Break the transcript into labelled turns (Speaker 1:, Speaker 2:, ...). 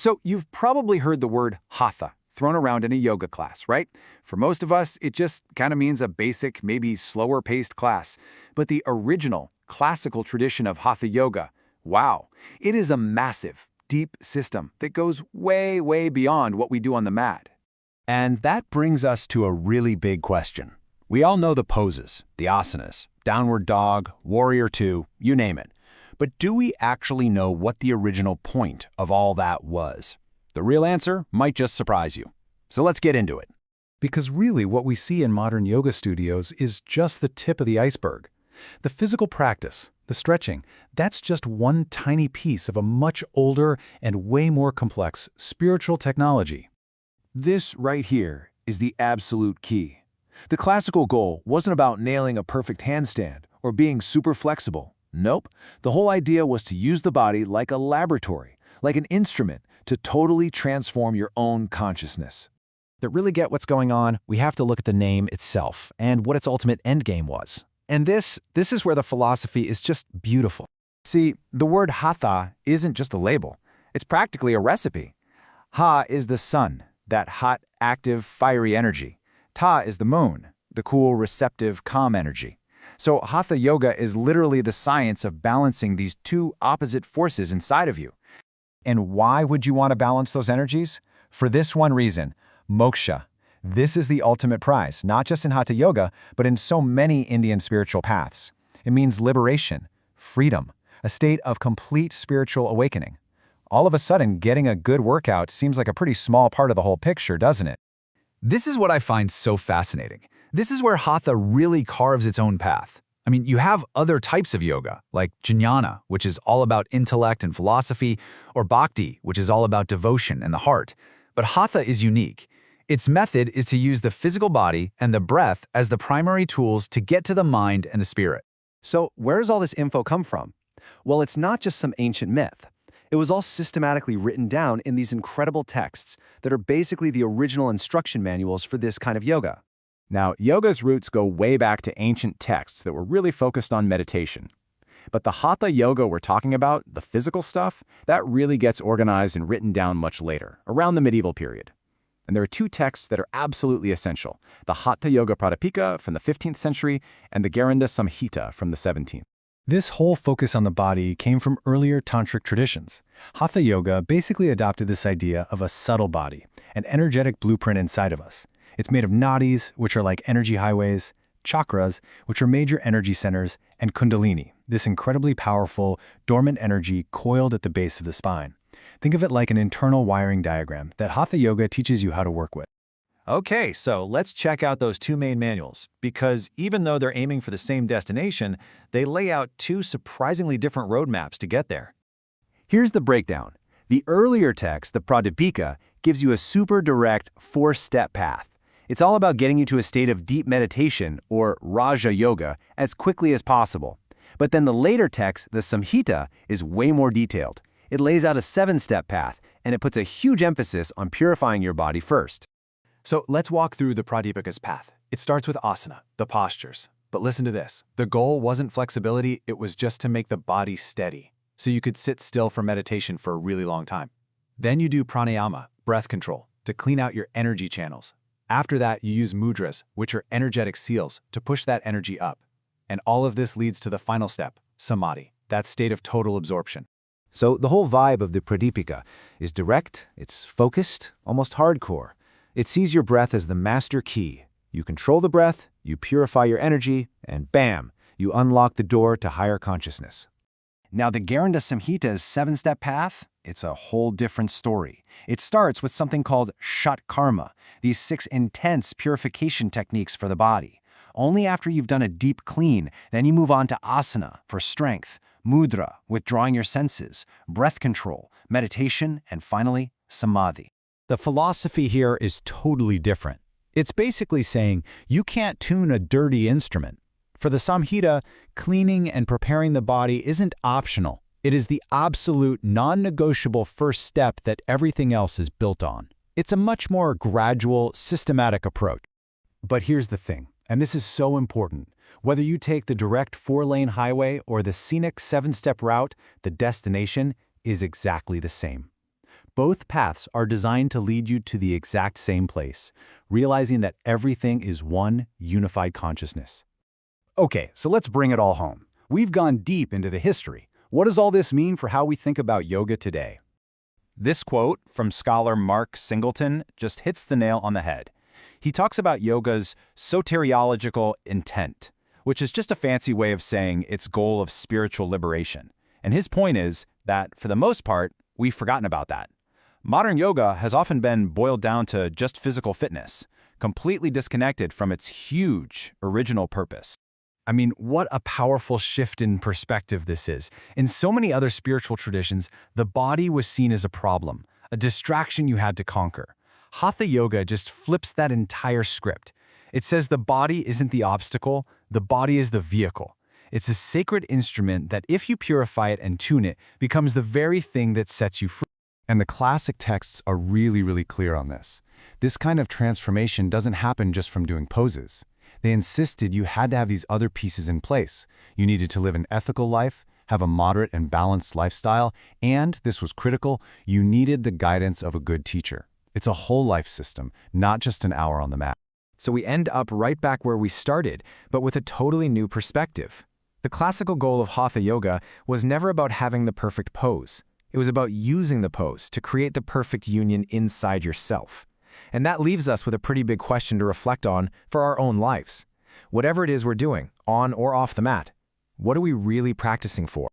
Speaker 1: So you've probably heard the word Hatha thrown around in a yoga class, right? For most of us, it just kind of means a basic, maybe slower-paced class. But the original, classical tradition of Hatha Yoga, wow, it is a massive, deep system that goes way, way beyond what we do on the mat.
Speaker 2: And that brings us to a really big question. We all know the poses, the asanas, downward dog, warrior two, you name it. But do we actually know what the original point of all that was? The real answer might just surprise you. So let's get into it.
Speaker 3: Because really what we see in modern yoga studios is just the tip of the iceberg. The physical practice, the stretching, that's just one tiny piece of a much older and way more complex spiritual technology.
Speaker 1: This right here is the absolute key. The classical goal wasn't about nailing a perfect handstand or being super flexible. Nope. The whole idea was to use the body like a laboratory, like an instrument, to totally transform your own consciousness.
Speaker 2: To really get what's going on, we have to look at the name itself and what its ultimate endgame was. And this is where the philosophy is just beautiful. See, the word Hatha isn't just a label. It's practically a recipe. Ha is the sun, that hot, active, fiery energy. Ta is the moon, the cool, receptive, calm energy. So Hatha Yoga is literally the science of balancing these two opposite forces inside of you. And why would you want to balance those energies? For this one reason, moksha. This is the ultimate prize, not just in Hatha Yoga, but in so many Indian spiritual paths. It means liberation, freedom, a state of complete spiritual awakening. All of a sudden, getting a good workout seems like a pretty small part of the whole picture, doesn't it? This is what I find so fascinating. This is where Hatha really carves its own path. I mean, you have other types of yoga, like jnana, which is all about intellect and philosophy, or bhakti, which is all about devotion and the heart. But Hatha is unique. Its method is to use the physical body and the breath as the primary tools to get to the mind and the spirit.
Speaker 4: So where does all this info come from? Well, it's not just some ancient myth. It was all systematically written down in these incredible texts that are basically the original instruction manuals for this kind of yoga.
Speaker 2: Now, yoga's roots go way back to ancient texts that were really focused on meditation. But the Hatha Yoga we're talking about, the physical stuff, that really gets organized and written down much later, around the medieval period. And there are two texts that are absolutely essential, the Hatha Yoga Pradipika from the 15th century and the Garanda Samhita from the 17th.
Speaker 3: This whole focus on the body came from earlier tantric traditions. Hatha Yoga basically adopted this idea of a subtle body, an energetic blueprint inside of us. It's made of nadis, which are like energy highways, chakras, which are major energy centers, and kundalini, this incredibly powerful, dormant energy coiled at the base of the spine. Think of it like an internal wiring diagram that Hatha Yoga teaches you how to work with.
Speaker 2: Okay, so let's check out those two main manuals, because even though they're aiming for the same destination, they lay out two surprisingly different roadmaps to get there. Here's the breakdown. The earlier text, the Pradipika, gives you a super direct, four-step path. It's all about getting you to a state of deep meditation, or Raja Yoga, as quickly as possible. But then the later text, the Samhita, is way more detailed. It lays out a 7-step path, and it puts a huge emphasis on purifying your body first.
Speaker 3: So let's walk through the Pradipika's path. It starts with asana, the postures. But listen to this. The goal wasn't flexibility, it was just to make the body steady, so you could sit still for meditation for a really long time. Then you do pranayama, breath control, to clean out your energy channels. After that, you use mudras, which are energetic seals, to push that energy up. And all of this leads to the final step, samadhi, that state of total absorption.
Speaker 2: So the whole vibe of the Pradipika is direct, it's focused, almost hardcore. It sees your breath as the master key. You control the breath, you purify your energy, and bam, you unlock the door to higher consciousness.
Speaker 4: Now, the Garanda Samhita's 7-step path, it's a whole different story. It starts with something called Shat Karma, these 6 intense purification techniques for the body. Only after you've done a deep clean, then you move on to asana for strength, mudra, withdrawing your senses, breath control, meditation, and finally, samadhi.
Speaker 2: The philosophy here is totally different. It's basically saying you can't tune a dirty instrument. For the Samhita, cleaning and preparing the body isn't optional. It is the absolute, non-negotiable first step that everything else is built on. It's a much more gradual, systematic approach. But here's the thing, and this is so important. Whether you take the direct 4-lane highway or the scenic 7-step route, the destination is exactly the same. Both paths are designed to lead you to the exact same place, realizing that everything is one unified consciousness. Okay, so let's bring it all home. We've gone deep into the history. What does all this mean for how we think about yoga today? This quote from scholar Mark Singleton just hits the nail on the head. He talks about yoga's soteriological intent, which is just a fancy way of saying its goal of spiritual liberation. And his point is that, for the most part, we've forgotten about that. Modern yoga has often been boiled down to just physical fitness, completely disconnected from its huge original purpose. I mean, what a powerful shift in perspective this is. In so many other spiritual traditions, the body was seen as a problem, a distraction you had to conquer. Hatha Yoga just flips that entire script. It says the body isn't the obstacle, the body is the vehicle. It's a sacred instrument that, if you purify it and tune it, becomes the very thing that sets you free.
Speaker 3: And the classic texts are really clear on this. This kind of transformation doesn't happen just from doing poses. They insisted you had to have these other pieces in place. You needed to live an ethical life, have a moderate and balanced lifestyle, and, this was critical, you needed the guidance of a good teacher. It's a whole life system, not just an hour on the mat.
Speaker 2: So we end up right back where we started, but with a totally new perspective. The classical goal of Hatha Yoga was never about having the perfect pose. It was about using the pose to create the perfect union inside yourself. And that leaves us with a pretty big question to reflect on for our own lives. Whatever it is we're doing, on or off the mat, what are we really practicing for?